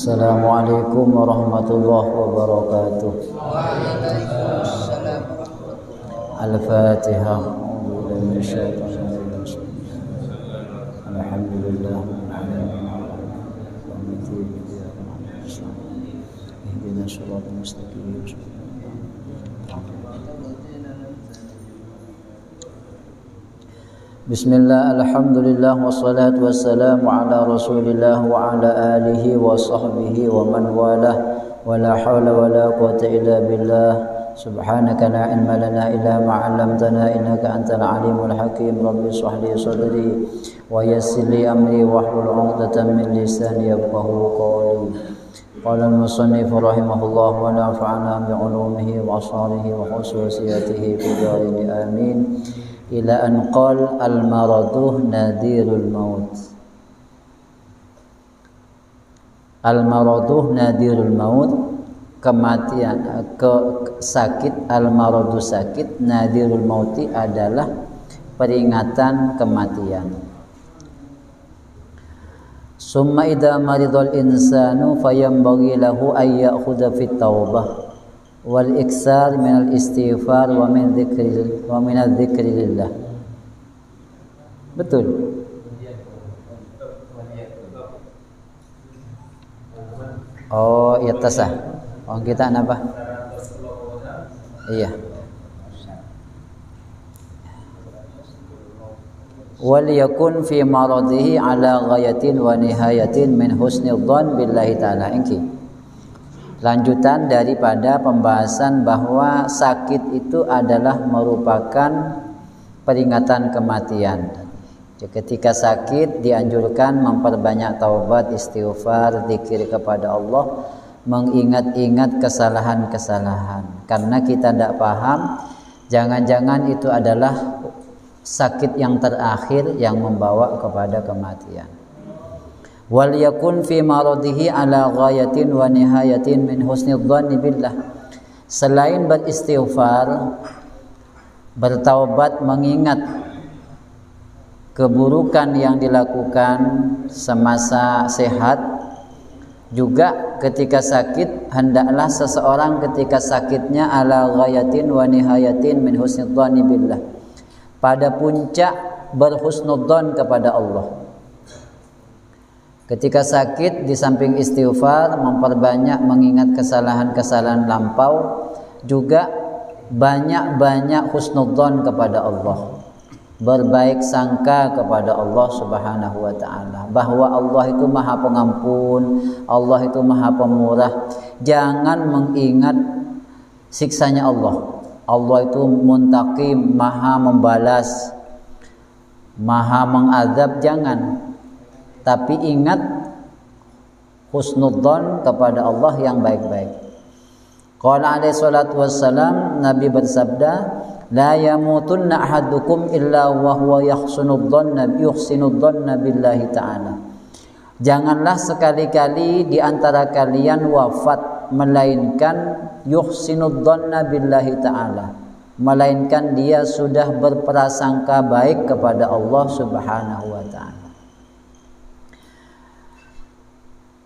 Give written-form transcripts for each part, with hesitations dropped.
Assalamualaikum warahmatullahi wabarakatuh. Waalaikumsalam. Al-Fatihah. Alhamdulillah. Ihdinas siratal mustaqim. Bismillah, alhamdulillah, wassalatu wassalamu ala rasulillah wa ala alihi wa sahbihi wa man walah, wa la hawla wa la quwwata illa billah. Subhanaka la ilma lana illa ma 'allamtana innaka antal alimul hakim. Rabbi shrah li sadri wa yassir li amri wahlul 'uqdatam min lisani yafqahu qawli. Qala al-musannif rahimahullah wa nafa'ana bi 'ulumihi wa asrarihi wa khususiyatihi fi darin amin. Ila an qal al-maradu nadirul maut. Al-maradu nadirul maut, kematian, sakit. Al-maradu sakit, nadirul mauti adalah peringatan kematian. Summa idza maridal insanu fayambaghi lahu ay ya'khudha fit taubah wal iksar minal istighfar wa min dzikri lillah. Betul. Oh, ya tasah. Oh, kita apa? Iya. Wal yakun fi maradihi ala ghayatin wa nihayatin min husnil dhann billahi ta'ala. Ini lanjutan daripada pembahasan bahwa sakit itu adalah merupakan peringatan kematian. Ketika sakit dianjurkan memperbanyak taubat, istighfar, zikir kepada Allah, mengingat-ingat kesalahan-kesalahan. Karena kita tidak paham, jangan-jangan itu adalah sakit yang terakhir yang membawa kepada kematian. Wal yakun fi maradihi ala ghayatin wa nihayatin min husnil dhanni billah. Selain beristighfar, bertaubat, mengingat keburukan yang dilakukan semasa sehat, juga ketika sakit hendaklah seseorang ketika sakitnya ala ghayatin wa nihayatin min husnil dhanni billah, pada puncak berhusnudzon kepada Allah. Ketika sakit, di samping istighfar, memperbanyak mengingat kesalahan-kesalahan lampau, juga banyak-banyak husnudzon kepada Allah, berbaik sangka kepada Allah Subhanahu wa ta'ala, bahwa Allah itu maha pengampun, Allah itu maha pemurah. Jangan mengingat siksanya Allah. Allah itu muntaqim, maha membalas, maha mengadab. Jangan. Tapi ingat husnudzon kepada Allah yang baik-baik. Qala alaihi salatu wassalam, Nabi bersabda, la yamutunna ahadukum illa wa huwa yuhsinudzanna billahi ta'ala. Janganlah sekali-kali di antara kalian wafat melainkan yuhsinudzanna billahi ta'ala, melainkan dia sudah berprasangka baik kepada Allah Subhanahu wa ta'ala.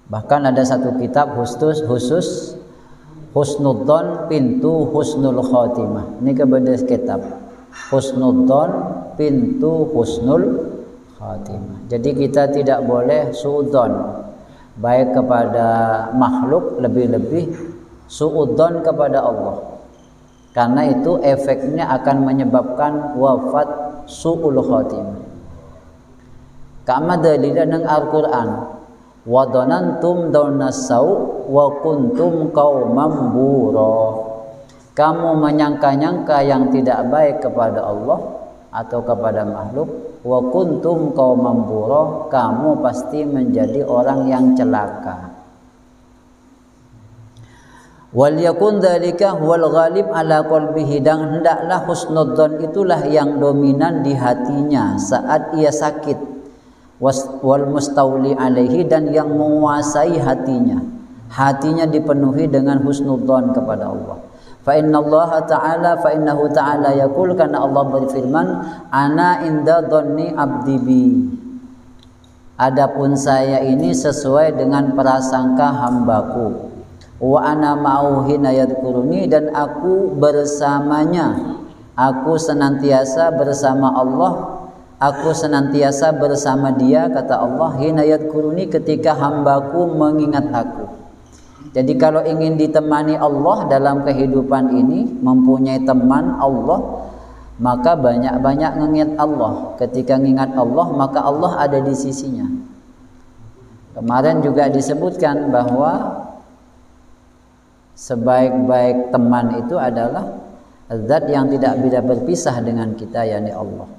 Bahkan ada satu kitab khusus husnudzon pintu husnul khotimah. Ini kebetulan kitab husnudzon pintu husnul khotimah. Jadi kita tidak boleh suudzon baik kepada makhluk, lebih-lebih suudzon kepada Allah. Karena itu efeknya akan menyebabkan wafat su'ul khotimah. Kama dalilan ng Al-Qur'an, wa dhanantum dhanasau wa kuntum qauman bura. Kamu menyangka-nyangka yang tidak baik kepada Allah atau kepada makhluk, wa kuntum qauman bura, kamu pasti menjadi orang yang celaka. Wal yakun dzalika huwal ghalib ala qalbihi, dan hendaklah husnudzon itulah yang dominan di hatinya saat ia sakit. Wal mustawli alaihi, dan yang menguasai hatinya. Hatinya dipenuhi dengan husnudzon kepada Allah. Fa innahu ta'ala yaqul, karena Allah berfirman, ana inda dhanni abdi bi. Adapun saya ini sesuai dengan prasangka hambaku. Wa ana ma'ahu hina yadhkuruni, dan aku bersamanya. Aku senantiasa bersama Allah. Aku senantiasa bersama dia, kata Allah, hina yadhkuruni, ketika hambaku mengingat aku. Jadi kalau ingin ditemani Allah dalam kehidupan ini, mempunyai teman Allah, maka banyak-banyak mengingat Allah. Ketika mengingat Allah, maka Allah ada di sisinya. Kemarin juga disebutkan bahwa sebaik-baik teman itu adalah zat yang tidak bisa berpisah dengan kita, yakni Allah.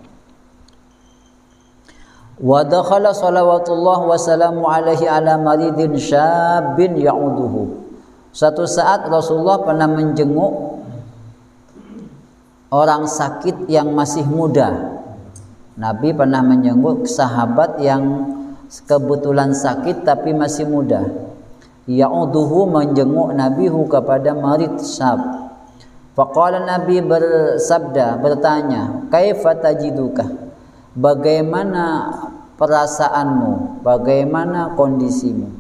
Wa dakhala salawatullah wa salamu alaihi ala maridin syabin ya'uduhu. Suatu saat Rasulullah pernah menjenguk orang sakit yang masih muda. Nabi pernah menjenguk sahabat yang kebetulan sakit tapi masih muda. Ya'uduhu, menjenguk Nabi kepada marid syab. Faqala, Nabi bersabda, bertanya, kaifa tajiduka? Bagaimana perasaanmu? Bagaimana kondisimu?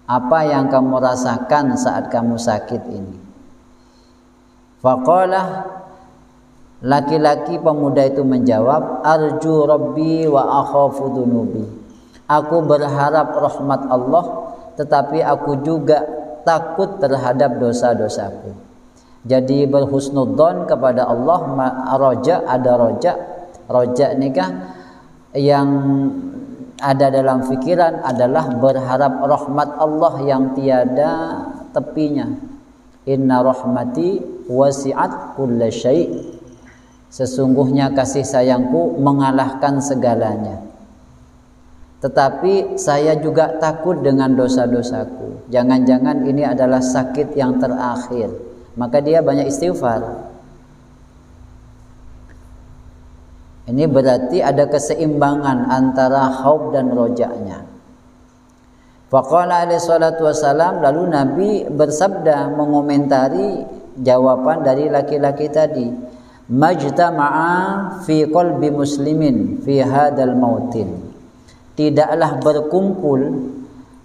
Apa yang kamu rasakan saat kamu sakit ini? Faqala, laki-laki pemuda itu menjawab, arju rabbi wa akhafu dunubi. Aku berharap rahmat Allah, tetapi aku juga takut terhadap dosa-dosaku. Jadi berhusnudzon kepada Allah. Roja nikah yang ada dalam fikiran adalah berharap rahmat Allah yang tiada tepinya. Inna rahmati wasi'at kulla syai'. Sesungguhnya kasih sayangku mengalahkan segalanya. Tetapi saya juga takut dengan dosa-dosaku. Jangan-jangan ini adalah sakit yang terakhir. Maka dia banyak istighfar. Ini berarti ada keseimbangan antara khauf dan roja'nya. Faqala alaihi salatu wassalam, lalu Nabi bersabda mengomentari jawaban dari laki-laki tadi. Majtama'a fi qalbi muslimin fi hadal mautin. Tidaklah berkumpul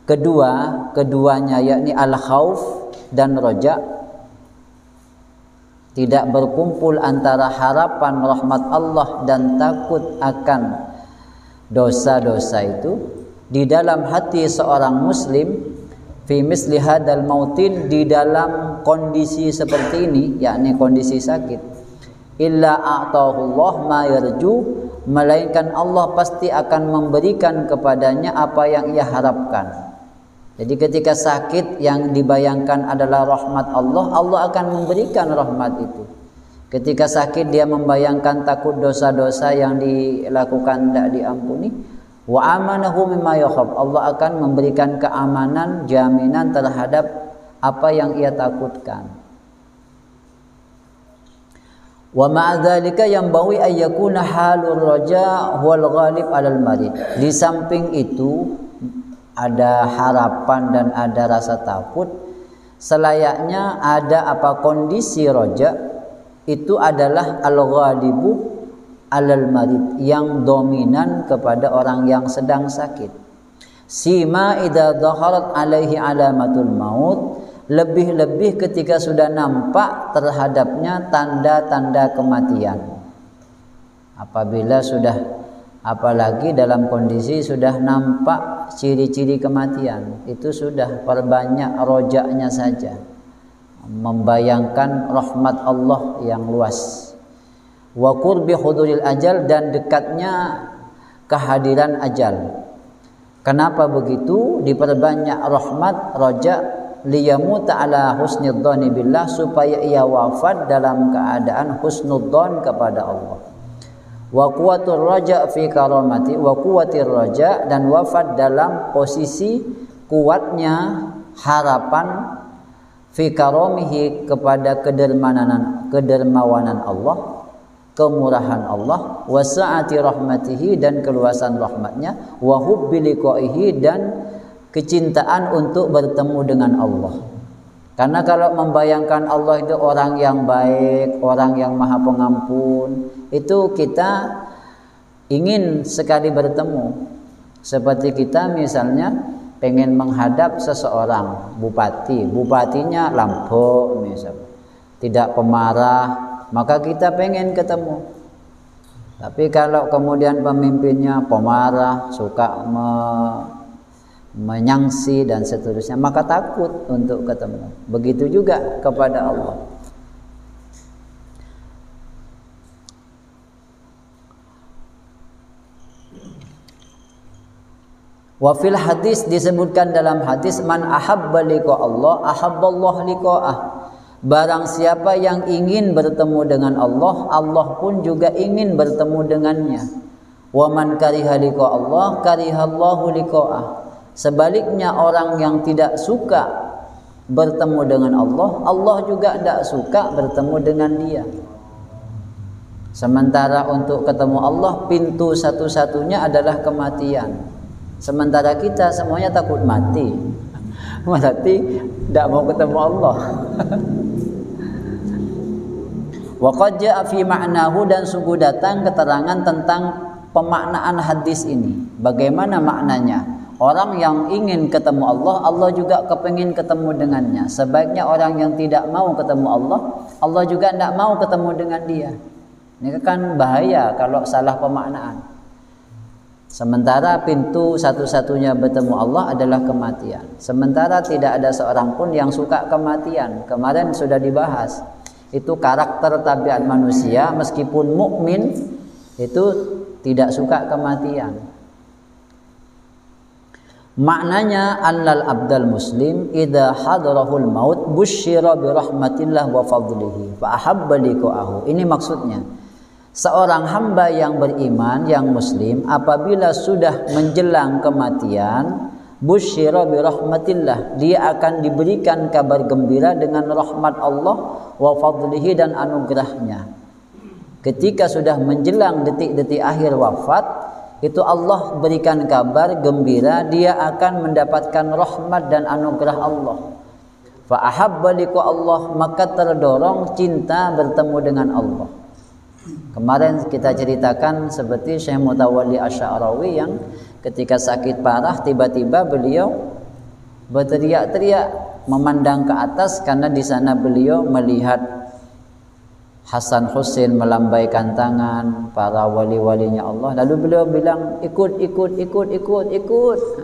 keduanya, yakni al-khauf dan roja, tidak berkumpul antara harapan rahmat Allah dan takut akan dosa-dosa itu di dalam hati seorang muslim fi misli hadal mautin, di dalam kondisi seperti ini, yakni kondisi sakit, illa a'tahu Allah ma yarju, melainkan Allah pasti akan memberikan kepadanya apa yang ia harapkan. Jadi ketika sakit yang dibayangkan adalah rahmat Allah, Allah akan memberikan rahmat itu. Ketika sakit dia membayangkan takut dosa-dosa yang dilakukan tidak diampuni, wa amanahu mimma yakhaf, Allah akan memberikan keamanan, jaminan terhadap apa yang ia takutkan. Wa ma'adzalika yanbaghi an yakuna halur raja wal ghalib 'alal marid. Di samping itu ada harapan dan ada rasa takut, selayaknya ada apa kondisi raja itu adalah al-ghalibu 'alal marid, yang dominan kepada orang yang sedang sakit. Sima idza dhaharat 'alaihi alamatul maut, lebih-lebih ketika sudah nampak terhadapnya tanda-tanda kematian. Apabila sudah, apalagi dalam kondisi sudah nampak ciri-ciri kematian, itu sudah perbanyak rojaknya saja, membayangkan rahmat Allah yang luas. Wa qurbi huduril ajal, dan dekatnya kehadiran ajal. Kenapa begitu? Diperbanyak rahmat, rojak, liyamuta ala husnidzani billah, supaya ia wafat dalam keadaan husnudzon kepada Allah. Wa quwwatur raja fi karamati, wa quwwatir raja, dan wafat dalam posisi kuatnya harapan fi karamihi, kepada kedermawanan Allah, kemurahan Allah, wa sa'ati rahmatihi, dan keluasan rahmatnya, wa hubbi liqaihi, dan kecintaan untuk bertemu dengan Allah. Karena kalau membayangkan Allah itu orang yang baik, orang yang maha pengampun, itu kita ingin sekali bertemu. Seperti kita misalnya pengen menghadap seseorang, bupatinya Lampok misalnya, tidak pemarah, maka kita pengen ketemu. Tapi kalau kemudian pemimpinnya pemarah, suka menyangsi dan seterusnya, maka takut untuk ketemu. Begitu juga kepada Allah. Wa fil hadis disebutkan dalam hadis man ahabba liqa Allah ahabballah liqa'ah. Barang siapa yang ingin bertemu dengan Allah, Allah pun juga ingin bertemu dengannya. Wa man kariha liqa Allah karihallahu liqa'ah. Sebaliknya orang yang tidak suka bertemu dengan Allah, Allah juga tidak suka bertemu dengan dia. Sementara untuk ketemu Allah pintu satu-satunya adalah kematian. Sementara kita semuanya takut mati. Berarti tidak mau ketemu Allah. Wa qad jaa fi ma'nahu, dan sungguh datang keterangan tentang pemaknaan hadis ini. Bagaimana maknanya? Orang yang ingin ketemu Allah, Allah juga kepingin ketemu dengannya. Sebaiknya orang yang tidak mau ketemu Allah, Allah juga tidak mau ketemu dengan dia. Ini kan bahaya kalau salah pemaknaan. Sementara pintu satu-satunya bertemu Allah adalah kematian. Sementara tidak ada seorang pun yang suka kematian. Kemarin sudah dibahas. Itu karakter tabiat manusia, meskipun mukmin itu tidak suka kematian. Maknanya annal abdal muslim idza hadarahul maut busyira bi rahmatillah wa fadlihi fa ahabba liqa'ahu. Ini maksudnya. Seorang hamba yang beriman, yang muslim, apabila sudah menjelang kematian, busyira bi rahmatillah, dia akan diberikan kabar gembira dengan rahmat Allah wa fadlihi, dan anugerahnya. Ketika sudah menjelang detik-detik akhir wafat, itu Allah berikan kabar gembira dia akan mendapatkan rahmat dan anugerah Allah. Fa ahabba liqa Allah, maka terdorong cinta bertemu dengan Allah. Kemarin kita ceritakan seperti Syekh Mutawalli Asy'arawi yang ketika sakit parah tiba-tiba beliau berteriak-teriak memandang ke atas karena di sana beliau melihat Hasan Husain melambaikan tangan, para wali-walinya Allah. Lalu beliau bilang ikut.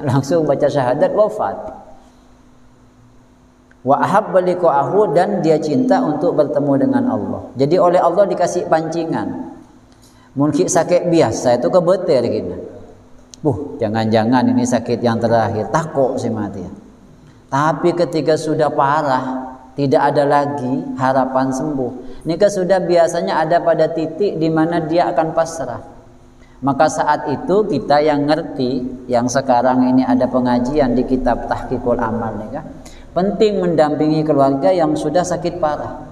Langsung baca syahadat, wafat. Wa ahabba liqa'ahu, dan dia cinta untuk bertemu dengan Allah. Jadi oleh Allah dikasih pancingan. Mungkin sakit biasa itu kebetir gitu. Jangan-jangan ini sakit yang terakhir, takut si mati. Tapi ketika sudah parah, tidak ada lagi harapan sembuh. Ini sudah biasanya ada pada titik di mana dia akan pasrah. Maka saat itu kita yang ngerti, yang sekarang ini ada pengajian di kitab Tahqiqul Amal nih kan. Penting mendampingi keluarga yang sudah sakit parah.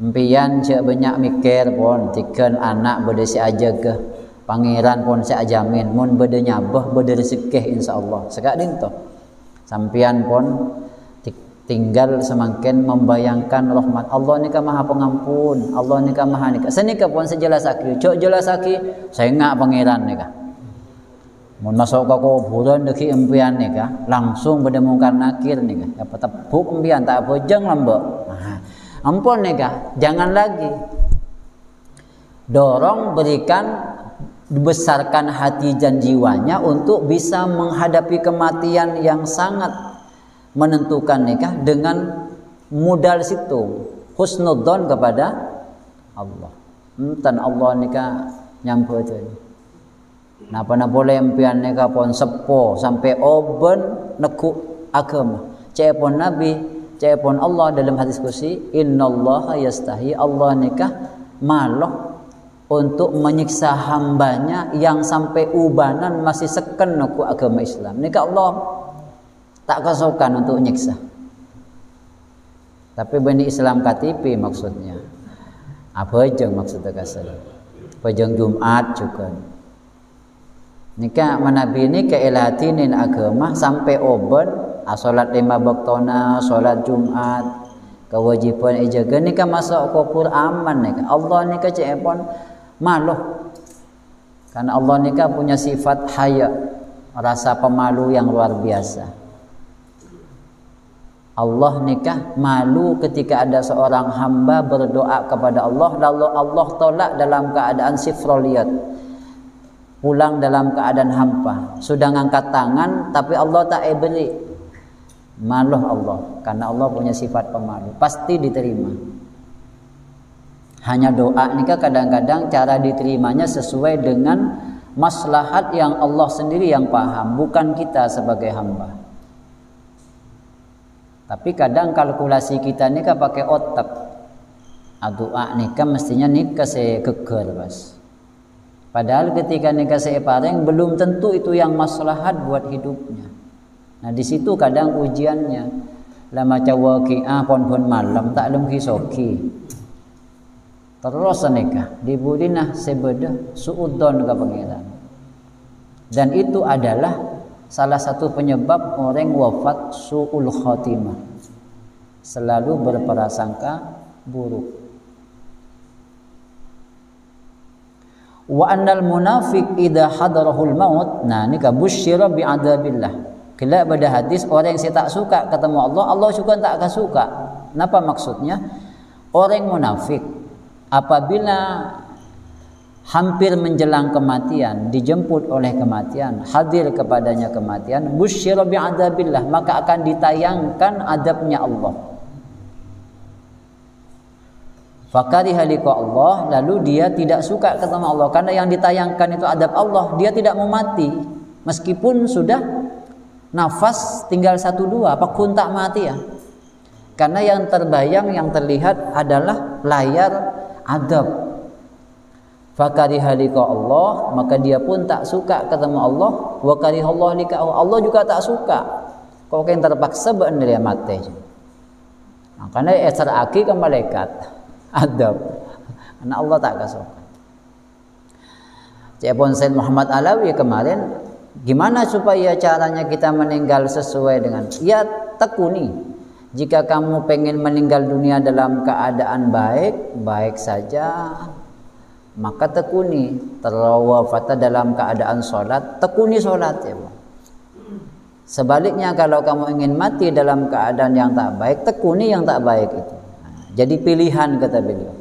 Mpian cek banyak mikir pun tiken anak berde si aja ke pangeran pun si ajamin mun berde nyabah berde rezeki insyaallah. Sekadin toh. Sampian pun tinggal semakin membayangkan rahmat Allah ni kan Maha Pengampun, Allah ni kan Maha nikah. Senika pun sejelas aki, cok jelas aki, saya ngak pangeran ni kan. Mun masuk ke kuburan deki empian ni kan, langsung berdemungkar nakir ni kan. Dapat tepuk empian tak apa jeng lambak. Ampun ni kan, jangan lagi. Dorong, berikan, dibesarkan hati dan jiwanya untuk bisa menghadapi kematian yang sangat menentukan nikah dengan modal situ husnudzon kepada Allah. Entan Allah nikah nyampe tu. Napa boleh empian nikah pon sepo sampai oben nekuk agama. Cepon Nabi, cepon Allah dalam hadis kursi, innallaha yastahi, Allah nikah malah untuk menyiksa hambanya yang sampai ubanan masih seken nekuk agama Islam. Nikah Allah tak kesukaan untuk nyiksa. Tapi bani Islam KTP maksudnya. Apa aja maksudnya kasar. Pejeng Jumat juga. Nikah manabi ini keilatinin agama sampai oben, salat 5 waktuna, salat Jumat, kewajiban ejaga nikah masuk kubur aman nikah. Allah nikah cepon maluh. Karena Allah nikah punya sifat haya, rasa pemalu yang luar biasa. Allah nikah malu ketika ada seorang hamba berdoa kepada Allah lalu Allah tolak dalam keadaan sifroliyat, pulang dalam keadaan hampa, sudah ngangkat tangan tapi Allah tak beri. Maluh Allah, karena Allah punya sifat pemalu, pasti diterima. Hanya doa nikah kadang-kadang cara diterimanya sesuai dengan Maslahat yang Allah sendiri yang paham, bukan kita sebagai hamba. Tapi kadang kalkulasi kita ni kan pakai otak. Doa nikah mestinya nikah saya keker bas. Padahal ketika nikah saya pareng belum tentu itu yang maslahat buat hidupnya. Nah di situ kadang ujiannya. Lah macam waqi'ah pon malam tak lem kisoki. Terus nikah dibudinah sebeda suudzon ke pangeran. Dan itu adalah salah satu penyebab orang wafat su'ul khatimah. Selalu berprasangka buruk. Wa annal munafiq idza hadarahul maut, nah ni ka busyira bi adzabillah. Kelak pada hadis orang yang saya tak suka ketemu Allah, Allah juga tak akan suka. Kenapa maksudnya? Orang munafik apabila hampir menjelang kematian, dijemput oleh kematian, hadir kepadanya kematian, busyira bi adzabillah, maka akan ditayangkan adabnya Allah. Fakariha liqa Allah, lalu dia tidak suka ketemu Allah karena yang ditayangkan itu adab Allah. Dia tidak mau mati meskipun sudah nafas tinggal 1-2, pakun tak mati ya. Karena yang terbayang, yang terlihat adalah layar adab. Fakariha liqa Allah, maka dia pun tak suka ketemu Allah. Wa karihallahu liqa Allah juga tak suka. Kau yang terpaksa benar dia mati. Makanya esaraki ke malaikat adab. Karena Allah tak suka. Cepon Said Muhammad Alawi kemarin, gimana supaya caranya kita meninggal sesuai dengan? Ya tekuni. Jika kamu pengen meninggal dunia dalam keadaan baik, baik saja, maka tekuni. Terwafat dalam keadaan sholat, tekuni sholat ya. Sebaliknya kalau kamu ingin mati dalam keadaan yang tak baik, tekuni yang tak baik itu. Jadi pilihan kata beliau.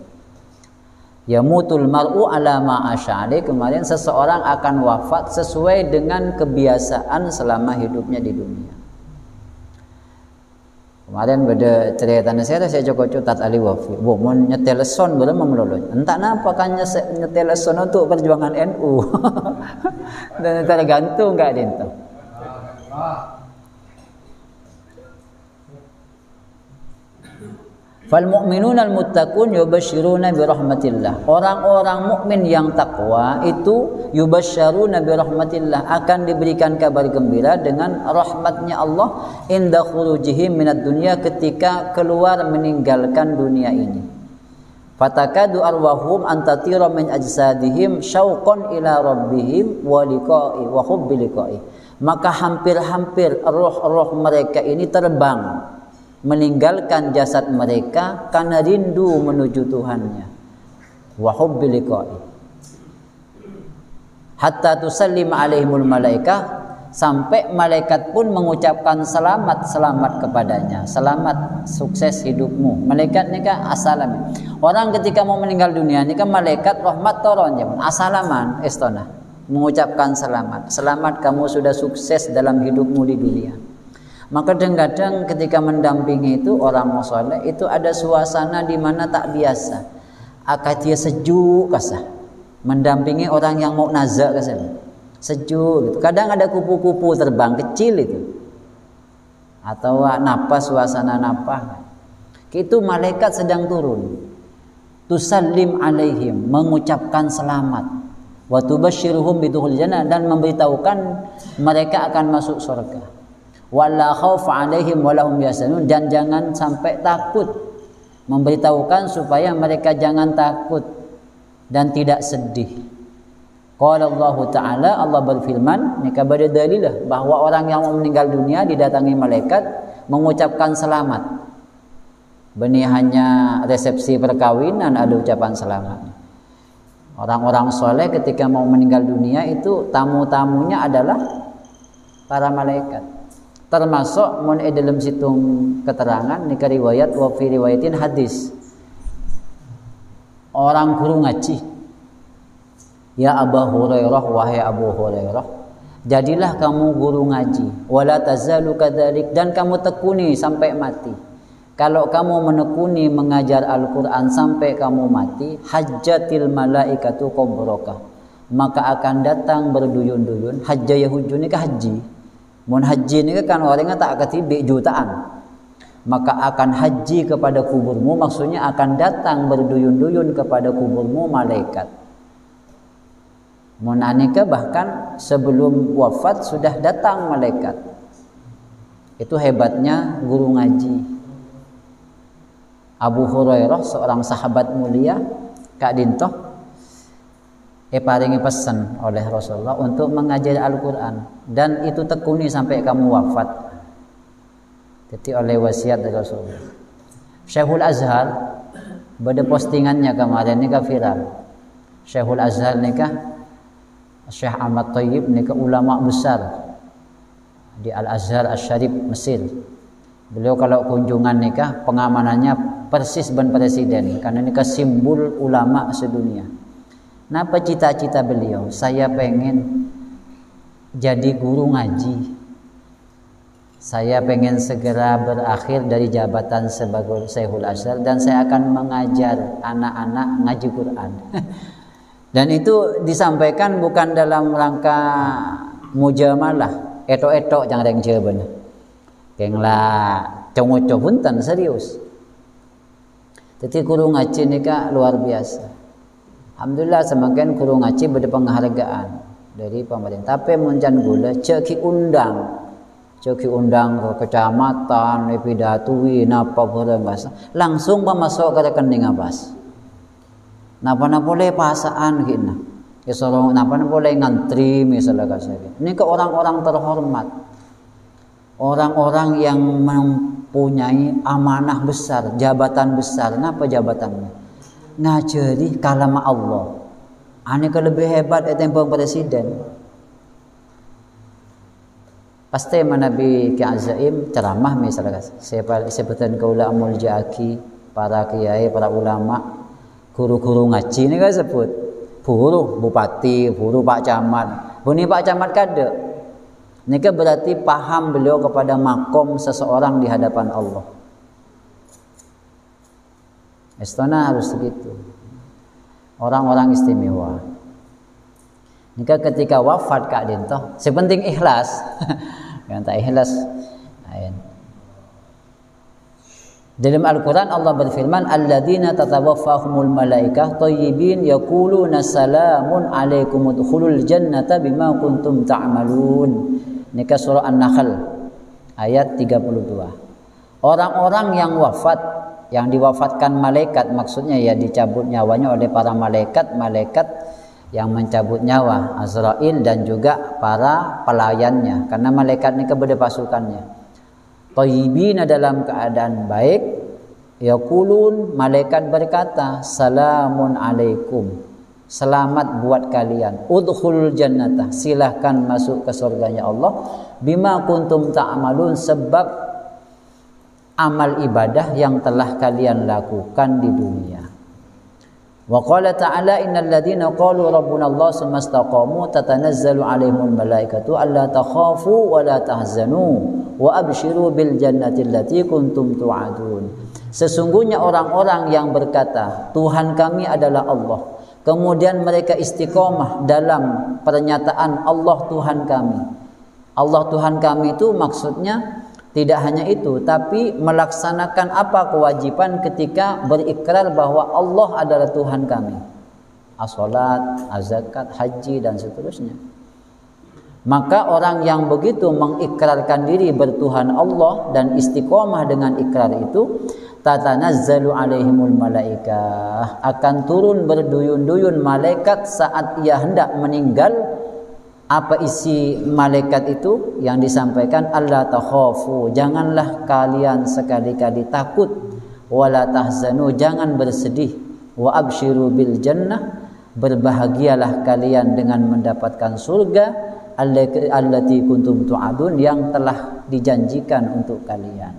Ya mutul mar'u ala ma asy'ali, kemarin seseorang akan wafat sesuai dengan kebiasaan selama hidupnya di dunia. Kemarin pada cerita saya cukup cutat ali wafi. Bo mau nyetel son belum melolong. Entah napa kan nyetel son untuk perjuangan NU. Dan tergantung enggak dinto. Fal mu'minuna al-muttaqun yubasyiruna bi rahmatillah. Orang-orang mukmin yang takwa itu yubasyiruna bi rahmatillah, akan diberikan kabar gembira dengan rahmatnya Allah inda khurujihim minad dunya, ketika keluar meninggalkan dunia ini. Fatakadu arwahum antatira min ajsadihim syauqan ila rabbihim wa liqa'i wa hubbi liqa'i. Maka hampir-hampir roh-roh mereka ini terbang meninggalkan jasad mereka karena rindu menuju Tuhannya. Wa hubbi liqa'i. Hatta tusallim alaihimul malaikah, sampai malaikat pun mengucapkan selamat kepadanya. Selamat, sukses hidupmu. Malaikat ni kan assalam. Orang ketika mau meninggal dunia ni kan malaikat rahmat turun je. Assalaman istana. Mengucapkan selamat. Selamat kamu sudah sukses dalam hidupmu di dunia. Maka kadang-kadang ketika mendampingi itu orang soleh itu ada suasana di mana tak biasa. Akatia sejuk kasah. Mendampingi orang yang mau nazak kasah. Sejuk gitu. Kadang ada kupu-kupu terbang kecil itu. Atau napas, suasana napas. Itu malaikat sedang turun. Tusallim alaihim, mengucapkan selamat. Wa tubasyiruhum bidukhul jannah, dan memberitahukan mereka akan masuk surga. Wala khaufa alaihim walahum yasanun, dan jangan sampai takut, memberitahukan supaya mereka jangan takut dan tidak sedih. Qala Allah Ta'ala, Allah berfirman, ini kabar dalilah bahwa orang yang mau meninggal dunia didatangi malaikat mengucapkan selamat. Benih hanya resepsi perkawinan ada ucapan selamat. Orang-orang soleh ketika mau meninggal dunia itu tamu-tamunya adalah para malaikat. Termasuk mun dalam situng keterangan ni riwayat wa fi riwayatin hadis. Orang guru ngaji. Ya Abu Hurairah, wahai Abu Hurairah, jadilah kamu guru ngaji. Wala tazalu kadzalik, dan kamu tekuni sampai mati. Kalau kamu menekuni mengajar Al-Qur'an sampai kamu mati, hajjatil malaikatu qabraka. maka akan datang berduyun-duyun. Hajja yahuju ni ke haji. Mun haji ni kan orangnya tak ketibik jutaan. Maka akan haji kepada kuburmu, maksudnya akan datang berduyun-duyun kepada kuburmu malaikat. Mun anika bahkan sebelum wafat sudah datang malaikat. Itu hebatnya guru ngaji. Abu Hurairah seorang sahabat mulia, Kak Dintoh, paringi pesan oleh Rasulullah untuk mengajari Al-Quran, dan itu tekuni sampai kamu wafat. Jadi oleh wasiat dari Rasulullah. Syekhul Azhar pada postingannya kemarin nikah viral. Syekhul Azhar nikah Syekh Ahmad Thayyib nikah ulama besar di Al-Azhar Asy-Syarif Mesir. Beliau kalau kunjungan nikah pengamanannya persis ben presiden, karena nikah simbol ulama sedunia. Napa cita-cita beliau? Saya pengen jadi guru ngaji. Saya pengen segera berakhir dari jabatan sebagai Syekhul Azhar dan saya akan mengajar anak-anak ngaji Quran. Dan itu disampaikan bukan dalam rangka mujamalah, etok-etok jangan ada yang jawaban. Kenglah congoco punten serius. Jadi guru ngaji ni kak luar biasa. Alhamdulillah semakin guru ngaji berde penghargaan dari pemerintah. Tapi muncan gula ceki undang ke kecamatan, pidatui napa barang bahasa. Langsung masuk ke rekening abas. Napa boleh pasaan gina. Ya sorong napa boleh ngantri misalnya kasih. Ini ke orang-orang terhormat. Orang-orang yang mempunyai amanah besar, jabatan besar. Napa jabatannya? Ngajari kalam Allah. Ane lebih hebat tembang presiden. Pasti Nabi Ki Azaim ceramah misalnya. Sebutan kaula amul jaki, para kiai, para ulama, guru-guru ngaji ini kan sebut. Buruh bupati, buruh Pak Camat. Buni Pak Camat kada. Ini kan berarti paham beliau kepada makom seseorang di hadapan Allah. Istana harus begitu. Orang-orang istimewa. Nika ketika wafat Kak Dintoh, sepenting ikhlas. Yang tak ikhlas. Dalam Al-Quran Allah berfirman, alladzina tatawaffahumul malaikah thayyibin yaquluna salamun alaikum udkhulul jannata bima kuntum ta'malun. Nika surah An-Nahl ayat 32. Orang-orang yang wafat, yang diwafatkan malaikat, maksudnya ya dicabut nyawanya oleh para malaikat yang mencabut nyawa, Azrail dan juga para pelayannya, karena malaikat ini kepada pasukannya. Thayyibina dalam keadaan baik, yaqulun malaikat berkata salamun alaikum, selamat buat kalian, udkhulul jannata, silahkan masuk ke surganya Allah, bima kuntum ta'malun, sebab amal ibadah yang telah kalian lakukan di dunia. Wa qala ta'ala innal ladzina qalu rabbuna Allah tsumma istaqamu tatanazzalu 'alaihimul malaikatu alla takhafu wa la tahzanu wa abshiru bil jannati allati kuntum tu'adun. Sesungguhnya orang-orang yang berkata Tuhan kami adalah Allah, kemudian mereka istiqomah dalam pernyataan Allah Tuhan kami. Allah Tuhan kami itu maksudnya tidak hanya itu, tapi melaksanakan apa kewajiban ketika berikrar bahwa Allah adalah Tuhan kami. As-salat, az-zakat, haji dan seterusnya. Maka orang yang begitu mengikrarkan diri bertuhan Allah dan istiqomah dengan ikrar itu, tatanazzalu alaihimul malaikah, akan turun berduyun-duyun malaikat saat ia hendak meninggal. Apa isi malaikat itu yang disampaikan? Allah takhafu, janganlah kalian sekali-kali takut, wala tahzanu, jangan bersedih, wa abshiru bil jannah, berbahagialah kalian dengan mendapatkan surga allati kuntum tu'adun, yang telah dijanjikan untuk kalian.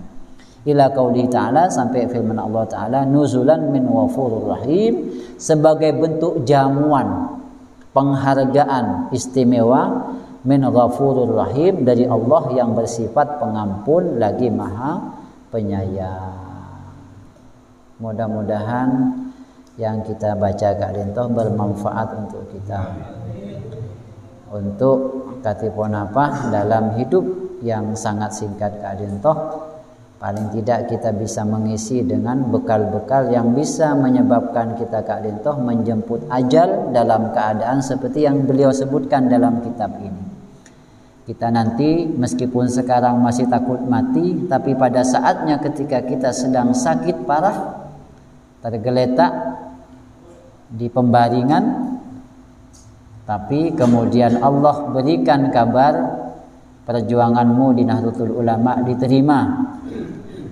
Ila qauli ta'ala, sampai firman Allah Ta'ala, nuzulan min ghafurur rahim, sebagai bentuk jamuan penghargaan istimewa min ghafurur rahim, dari Allah yang bersifat pengampun lagi maha penyayang. Mudah-mudahan yang kita baca Kak Dintoh bermanfaat untuk kita, untuk katipun apa dalam hidup yang sangat singkat Kak Dintoh, paling tidak kita bisa mengisi dengan bekal-bekal yang bisa menyebabkan kita Kak Dintoh menjemput ajal dalam keadaan seperti yang beliau sebutkan dalam kitab ini. Kita nanti meskipun sekarang masih takut mati, tapi pada saatnya ketika kita sedang sakit parah, tergeletak di pembaringan, tapi kemudian Allah berikan kabar perjuanganmu di Nahdlatul Ulama diterima.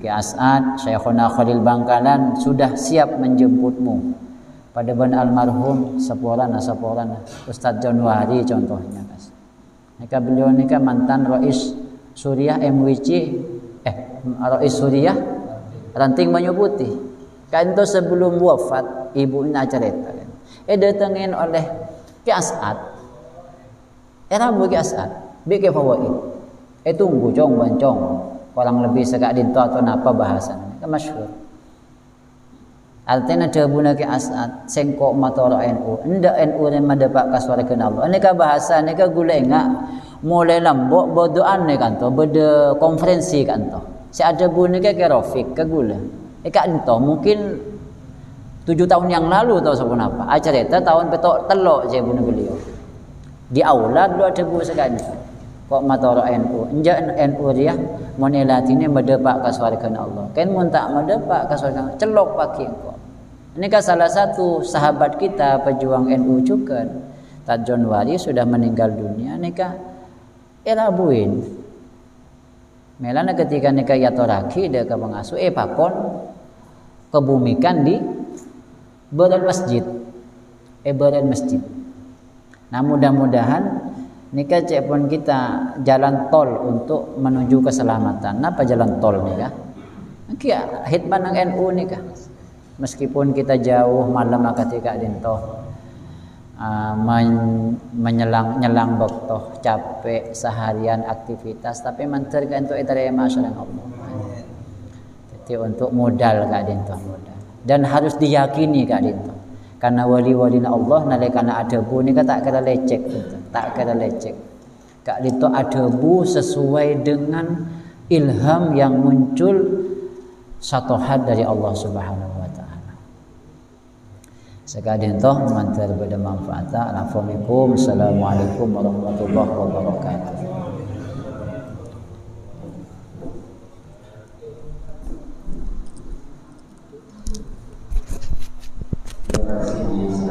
Ki As'ad, Syekhuna Khalil Bangkalan sudah siap menjemputmu. Pada ban almarhum seporana Ustadz Januari contohnya, Mas. Nika beliau nika mantan Rais Suriah MWC Rais Suriah Ranting Banyu Putih. Kan itu sebelum wafat ibunya cerita kan. Datangin oleh Ki As'ad. Era Bu Ki As'ad, bikin fawaid. Tunggu cong bancong. Kurang lebih sekak dinto atau napa bahasan. Kan masyhur. Artinya jawabuna Ki As'ad sengkok matoro NU ndak NU ni madapak kaswarkeun Allah ini ka bahasa ni ka gulenga mulai lambok bodoan ni kanto beda konferensi kanto si ada bune ka Rafiq ka gula ka ento mungkin 7 tahun yang lalu tahu sabun apa acara eta tahun petok telok je bune beliau di aula dulu ada bu sekali kok matoro NU enja NU dia monelati ni madapak kaswarkeun Allah kan mun tak madapak kaswarkeun celok paki kok. Ini kan salah satu sahabat kita pejuang NU juga. Tad Januari sudah meninggal dunia. Ini kan elabuin. Melana ketika nikah yatoraki dia ke pengasuh pakon kebumikan di badan masjid. Badan masjid. Nah mudah-mudahan nikah cek pun kita jalan tol untuk menuju keselamatan. Apa jalan tol nikah? Kia hitman ng NU nikah. Meskipun kita jauh malam ketika dintoh menyelang bektoh capek seharian aktivitas tapi manter kan untuk itare masyarakat Allah. Jadi untuk modal Kak dintoh modal dan harus diyakini Kak dintoh karena wali-walina Allah nalikana adebu ni tak kira lecek tak kira lecek Kak dintoh adebu sesuai dengan ilham yang muncul satu had dari Allah Subhanahu wa taala. Sekadang toh mantar bermanfaat. Assalamualaikum warahmatullahi wabarakatuh. Terima kasih.